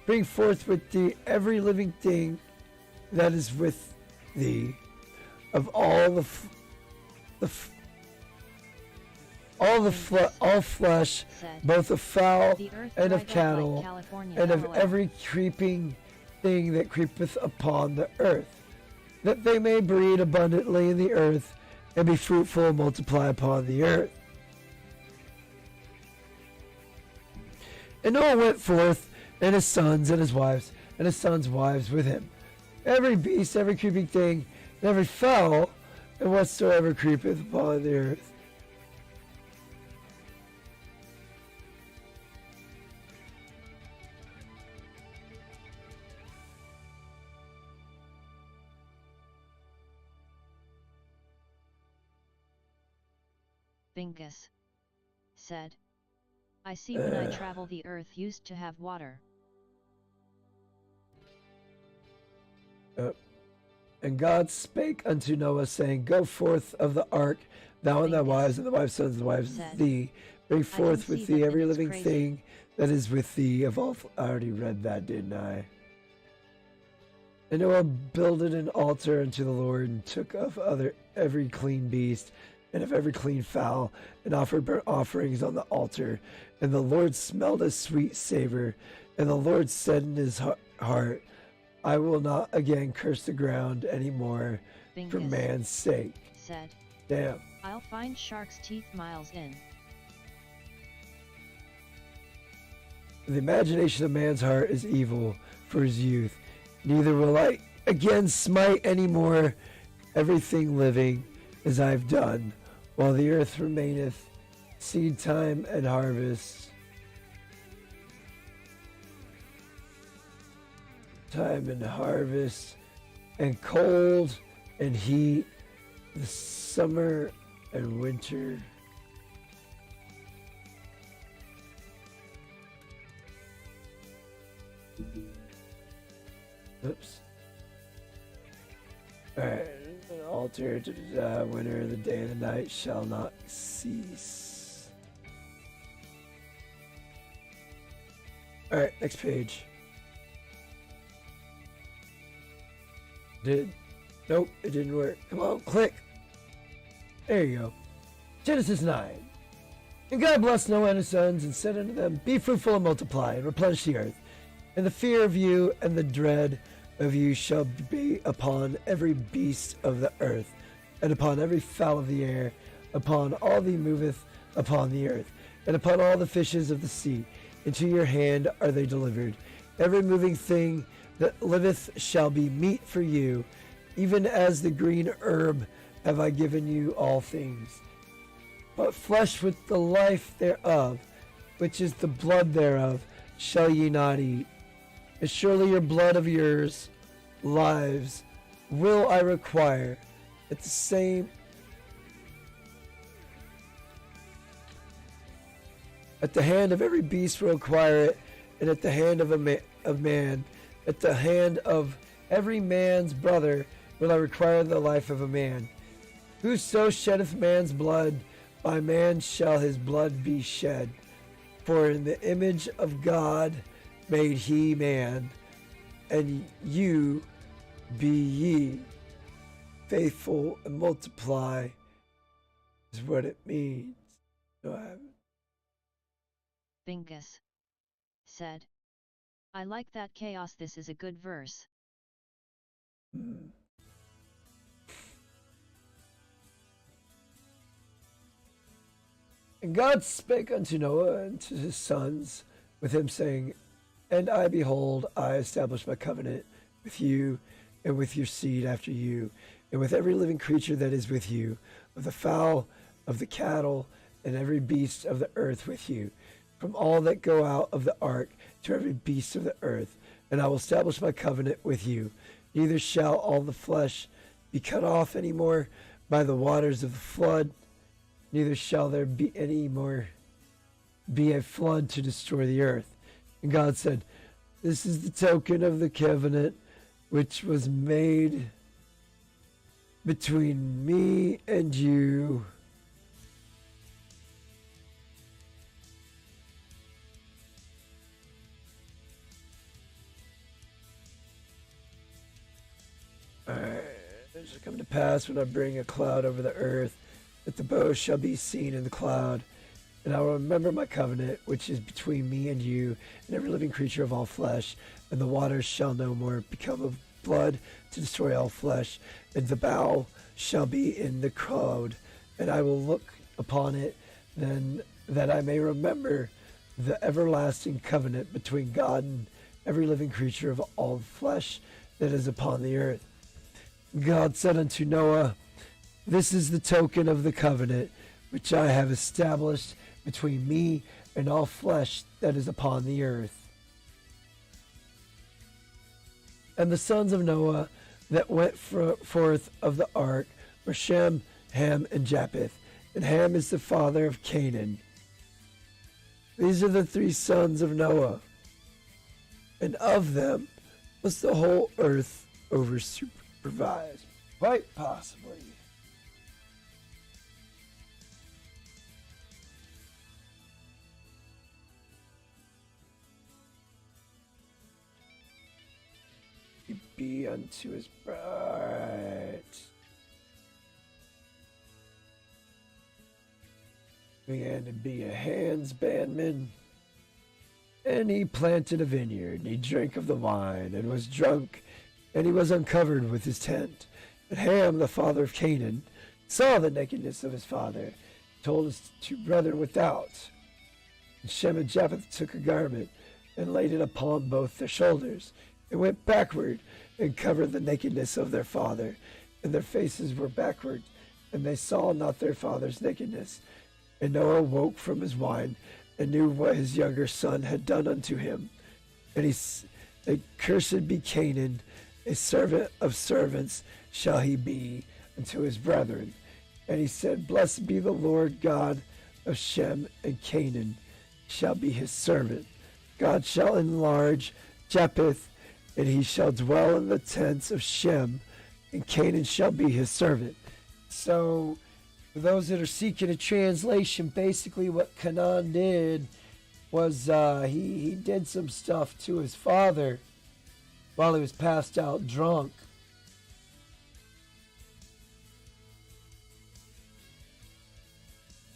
Bring forth with thee every living thing that is with thee, of all flesh, both of fowl and of cattle, and of every creeping thing that creepeth upon the earth, that they may breed abundantly in the earth, and be fruitful and multiply upon the earth. And Noah went forth, and his sons and his wives, and his sons' wives with him. Every beast, every creeping thing, and every fowl, and whatsoever creepeth upon the earth. Binkus said, I see when I travel the earth used to have water. And God spake unto Noah, saying, Go forth of the ark, thou and thy wives, and the wives' sons and wives with thee. Bring forth with thee every living thing that is with thee. I already read that, didn't I? And Noah builded an altar unto the Lord, and took of every clean beast, and of every clean fowl, and offered burnt offerings on the altar. And the Lord smelled a sweet savor. And the Lord said in his heart, I will not again curse the ground any more for man's sake. Said, Damn. I'll find shark's teeth miles in. The imagination of man's heart is evil for his youth. Neither will I again smite any more everything living as I have done, while the earth remaineth, seed time and harvest. Time and harvest, and cold and heat, the summer and winter. Oops. Alright, altar to the winter, the day and the night shall not cease. Alright, next page. Nope, it didn't work. Come on, click. There you go. Genesis 9. And God blessed Noah and his sons, and said unto them, Be fruitful and multiply, and replenish the earth. And the fear of you and the dread of you shall be upon every beast of the earth, and upon every fowl of the air, upon all that moveth upon the earth, and upon all the fishes of the sea. Into your hand are they delivered. Every moving thing that liveth shall be meat for you, even as the green herb have I given you all things. But flesh with the life thereof, which is the blood thereof, shall ye not eat. And surely your blood of yours lives will I require. At the hand of every beast will require it, and at the hand of man, at the hand of every man's brother will I require the life of a man. Whoso sheddeth man's blood, by man shall his blood be shed. For in the image of God made he man, and you be ye faithful and multiply, is what it means. No, I haven't. Bingus said, I like that chaos. This is a good verse. And God spake unto Noah and to his sons with him, saying, And I, behold, I establish my covenant with you and with your seed after you, and with every living creature that is with you, of the fowl, of the cattle, and every beast of the earth with you, from all that go out of the ark to every beast of the earth. And I will establish my covenant with you. Neither shall all the flesh be cut off any more by the waters of the flood, neither shall there be any more be a flood to destroy the earth. And God said, This is the token of the covenant which was made between me and you. It shall come to pass when I bring a cloud over the earth, that the bow shall be seen in the cloud. And I will remember my covenant, which is between me and you, and every living creature of all flesh. And the waters shall no more become of blood to destroy all flesh. And the bow shall be in the cloud. And I will look upon it, then that I may remember the everlasting covenant between God and every living creature of all flesh that is upon the earth. God said unto Noah, This is the token of the covenant which I have established between me and all flesh that is upon the earth. And the sons of Noah that went forth of the ark were Shem, Ham, and Japheth. And Ham is the father of Canaan. These are the three sons of Noah. And of them was the whole earth over supervised. Quite possibly. Be unto his bride. Began to be a handsbandman, and he planted a vineyard, and he drank of the wine, and was drunk, and he was uncovered with his tent. And Ham, the father of Canaan, saw the nakedness of his father, told his two brethren without. And Shem and Japheth took a garment, and laid it upon both their shoulders, and went backward, and covered the nakedness of their father. And their faces were backward, and they saw not their father's nakedness. And Noah woke from his wine, and knew what his younger son had done unto him. And he said, Cursed be Canaan, a servant of servants shall he be unto his brethren. And he said, Blessed be the Lord God of Shem, and Canaan shall be his servant. God shall enlarge Japheth, and he shall dwell in the tents of Shem, and Canaan shall be his servant. So, for those that are seeking a translation, basically what Canaan did was he did some stuff to his father while he was passed out drunk.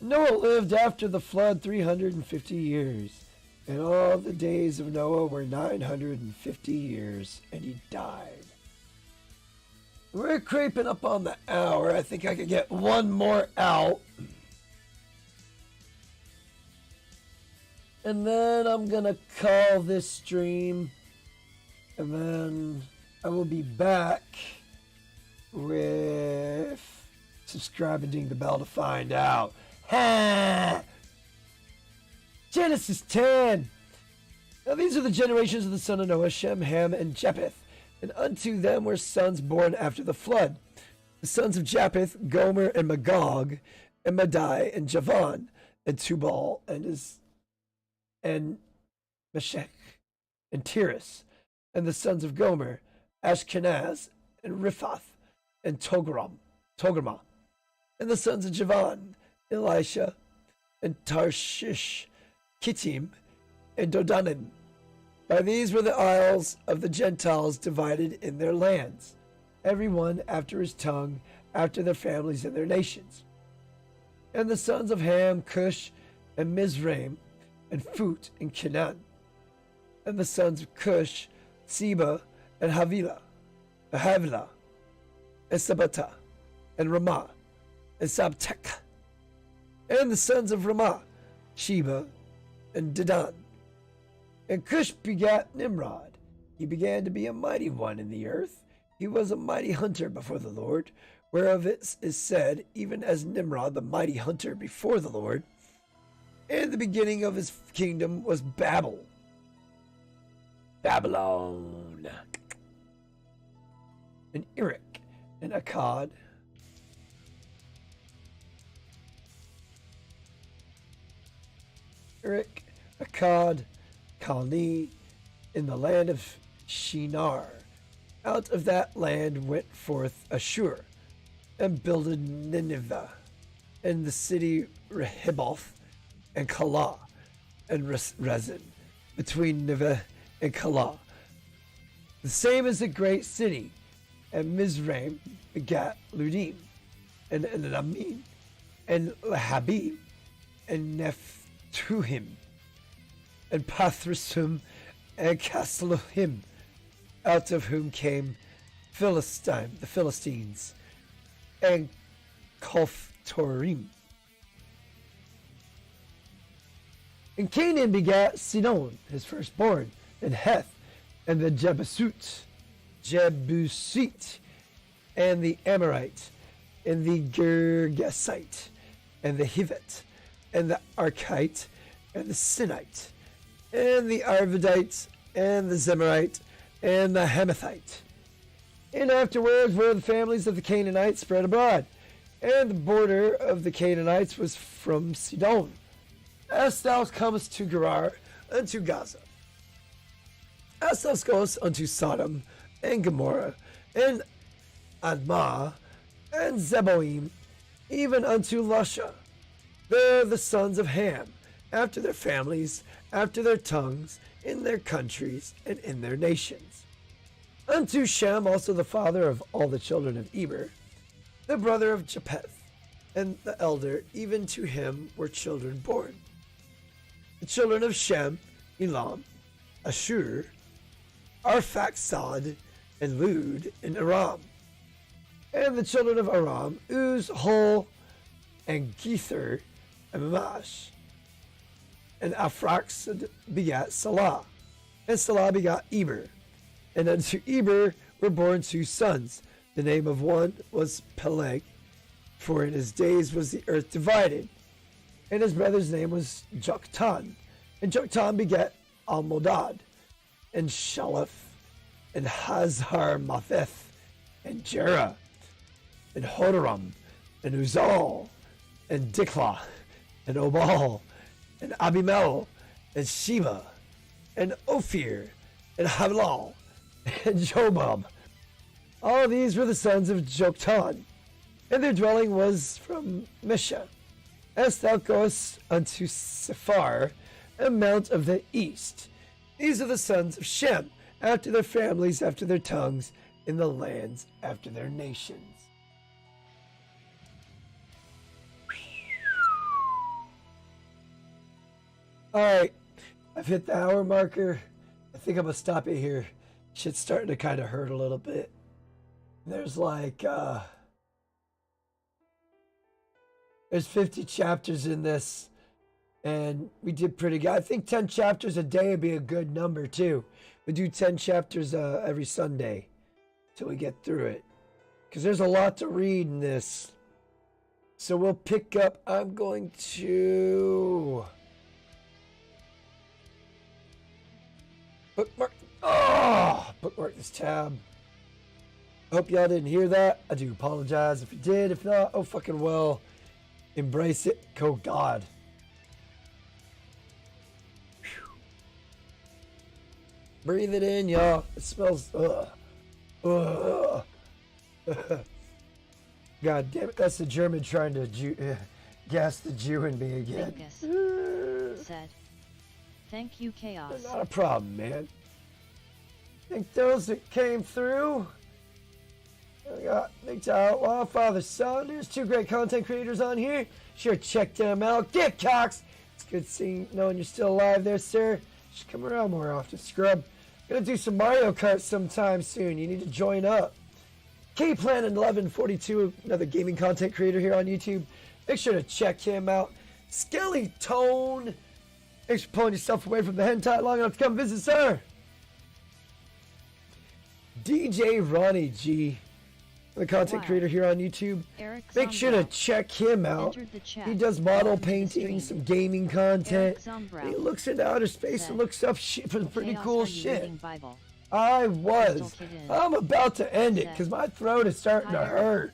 Noah lived after the flood 350 years, and all the days of Noah were 950 years, and he died. We're creeping up on the hour. I think I could get one more out. And then I'm going to call this stream. And then I will be back with subscribe and ding the bell to find out. Ha! Genesis 10. Now these are the generations of the son of Noah, Shem, Ham, and Japheth. And unto them were sons born after the flood. The sons of Japheth, Gomer, and Magog, and Madai, and Javan, and Tubal, and Meshech, and Tiras. And the sons of Gomer, Ashkenaz, and Riphath, and Togarmah. And the sons of Javan, Elisha, and Tarshish, Kittim, and Dodanim. By these were the isles of the Gentiles divided in their lands, every one after his tongue, after their families and their nations. And the sons of Ham, Cush, and Mizraim, and Phut, and Canaan. And the sons of Cush, Seba, and Havilah, and Sabata, and Ramah, and Sabteka. And the sons of Ramah, Sheba, and Dedan. And Cush begat Nimrod. He began to be a mighty one in the earth. He was a mighty hunter before the Lord, whereof it is said, even as Nimrod, the mighty hunter before the Lord. And the beginning of his kingdom was Babylon. And Erech, and Akkad, Calneh, in the land of Shinar. Out of that land went forth Ashur, and builded Nineveh, and the city Rehoboth, and Calah, and Rezin, between Nineveh and Calah. The same as a great city. And Mizraim begat Ludim, and Elamim, and Lahabim, and Nephtuhim, and Pathrusim, and Casluhim, out of whom came the Philistines, and Kophtorim. And Canaan begat Sidon, his firstborn, and Heth, and the Jebusite, and the Amorite, and the Girgasite, and the Hivite, and the Archite, and the Sinite, and the Arvadite, and the Zemarite, and the Hamathite. And afterwards were the families of the Canaanites spread abroad, and the border of the Canaanites was from Sidon, as thou comest to Gerar, unto Gaza. As thou goest unto Sodom, and Gomorrah, and Admah, and Zeboim, even unto Lusha. There the sons of Ham, after their families, after their tongues, in their countries, and in their nations. Unto Shem also the father of all the children of Eber, the brother of Japheth, and the elder, even to him were children born. The children of Shem, Elam, Ashur, Arphaxad, and Lud, and Aram. And the children of Aram, Uz, Hol, and Gether, and Mamash. And Arphaxad begat Salah, and Salah begat Eber. And unto Eber were born 2 sons. The name of one was Peleg, for in his days was the earth divided. And his brother's name was Joktan. And Joktan begat Almodad, and Shalaf, and Hazar Mapheth, and Jerah, and Hodaram, and Uzal, and Diklah, and Obal, and Abimel, and Sheba, and Ophir, and Havilal, and Jobab. All these were the sons of Joktan, and their dwelling was from Mesha. As thou goest unto Sephar, a mount of the east. These are the sons of Shem, after their families, after their tongues, in the lands, after their nations. Alright, I've hit the hour marker. I think I'm gonna stop it here. Shit's starting to kind of hurt a little bit. There's like, there's 50 chapters in this, and we did pretty good. I think 10 chapters a day would be a good number, too. We do 10 chapters every Sunday till we get through it. Because there's a lot to read in this. So we'll pick up, I'm going to bookmark this tab. Hope y'all didn't hear that. I do apologize if you did. If not, oh fucking well. Embrace it. Oh God. Whew. Breathe it in, y'all. It smells. God damn it. That's the German trying to gas the Jew in me again. Said. Thank you, Chaos. Not a problem, man. Thank those that came through. We got Big Time Outlaw, Father Son. There's two great content creators on here. Sure, check them out. Dick Cox. It's good seeing, knowing you're still alive there, sir. Should come around more often, scrub. Gonna do some Mario Kart sometime soon. You need to join up. K-Plan 1142, another gaming content creator here on YouTube. Make sure to check him out. Skelly Tone. Thanks for pulling yourself away from the hentai long enough to come visit, sir. DJ Ronnie G, the content creator here on YouTube. Make sure to check him out. He does model painting, some gaming content. He looks into outer space and looks up shit for pretty cool shit. I was. I'm about to end it because my throat is starting to hurt.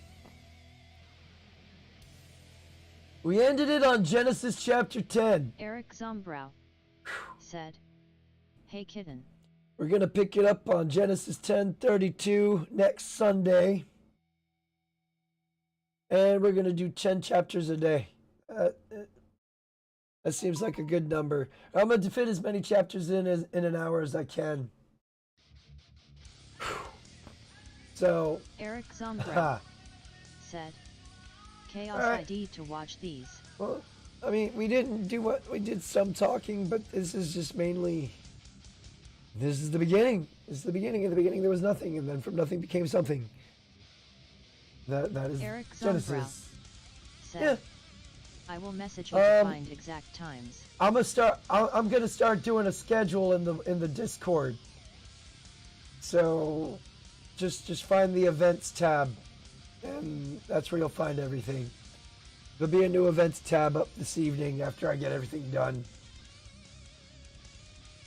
We ended it on Genesis chapter 10. Eric Zombrow said, "Hey kitten." We're going to pick it up on Genesis 10:32 next Sunday. And we're going to do 10 chapters a day. That seems like a good number. I'm going to fit as many chapters in an hour as I can. So, Eric Zombrow said, "Chaos ID to watch these." Well, I mean, we didn't do what we did some talking, but this is just mainly. This is the beginning. This is the beginning. In the beginning, there was nothing, and then from nothing became something. That is Eric Genesis. Said, yeah. I will message you to find exact times. I'm gonna start doing a schedule in the Discord. So, just find the events tab, and that's where you'll find everything. There'll be a new events tab up this evening after I get everything done.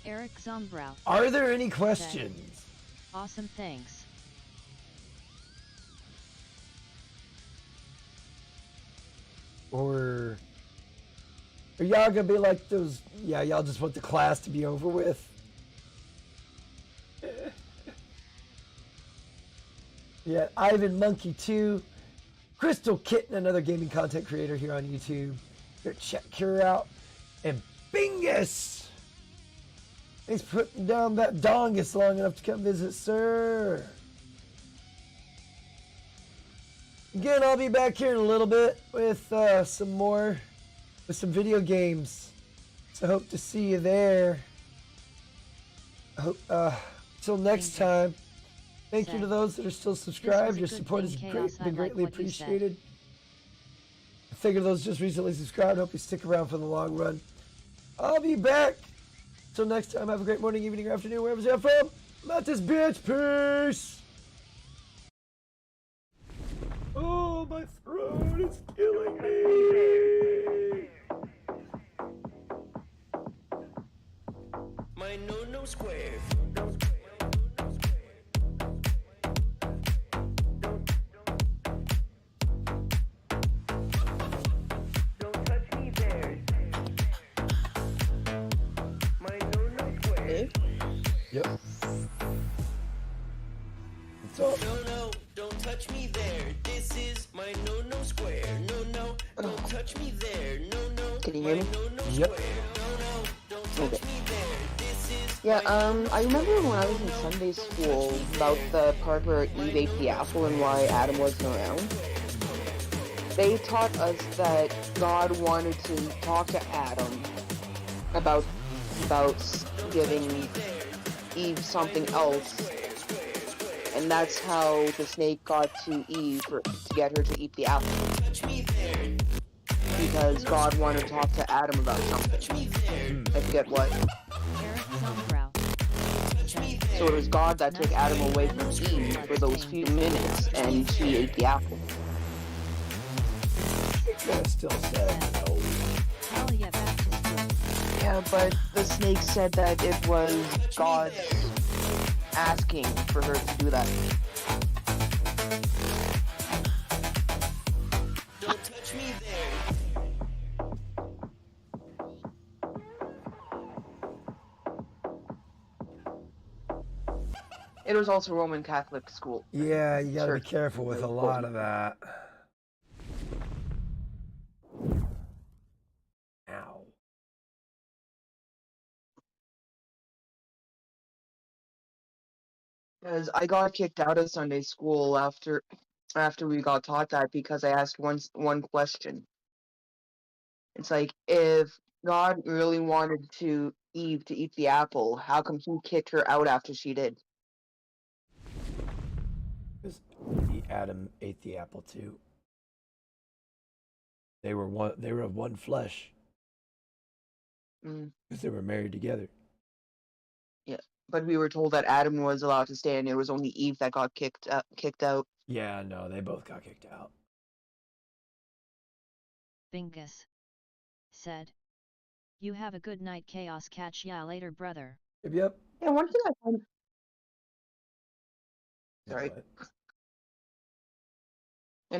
Eric Zombrow. Are there any questions? Said, awesome, thanks. Or are y'all gonna be like those? Yeah, y'all just want the class to be over with. Yeah, Ivan Monkey 2, Crystal Kitten, another gaming content creator here on YouTube. Here, check her out, and Bingus. Thanks for putting down that dongus long enough to come visit, sir. Again, I'll be back here in a little bit with some video games. So I hope to see you there. I hope, till next time. Thank you to those that are still subscribed. Your support has been greatly appreciated. I figure those just recently subscribed. Hope you stick around for the long run. I'll be back. Till next time, have a great morning, evening, or afternoon, wherever you're from. I'm out this bitch. Peace. Oh, my throat is killing me. My no square. Don't touch me there. My no square. Yep. What's up? No. touch me there. This is my no square. No, don't touch me there. No, Can you hear me? no Yep. square. No, don't touch Okay. me there. This is Yeah, I remember when I was in Sunday school about the part where Eve ate the apple and why Adam wasn't around. They taught us that God wanted to talk to Adam about giving Eve something else, and that's how the snake got to Eve to get her to eat the apple. Because God wanted to talk to Adam about something. I forget what. Eric Zombrau. So it was God that took Adam away from Eve for those few minutes, and she ate the apple. That still said no. Hell yeah, back to school. Yeah, but the snake said that it was God asking for her to do that. don't touch me there. It was also Roman Catholic school. Yeah, you gotta be Church. careful with a lot of that. Ow. Because I got kicked out of Sunday school after we got taught that because I asked one question. It's like, if God really wanted Eve to eat the apple, how come he kicked her out after she did? Because Adam ate the apple too. They were one. They were of one flesh Mm, because they were married together. yeah, but we were told that Adam was allowed to stay, and it was only Eve that got kicked out. Yeah, no, they both got kicked out. Bingus. Said. You have a good night, Chaos. Catch ya later, brother. Yep. Yeah, one thing I found. Yeah, Sorry. what?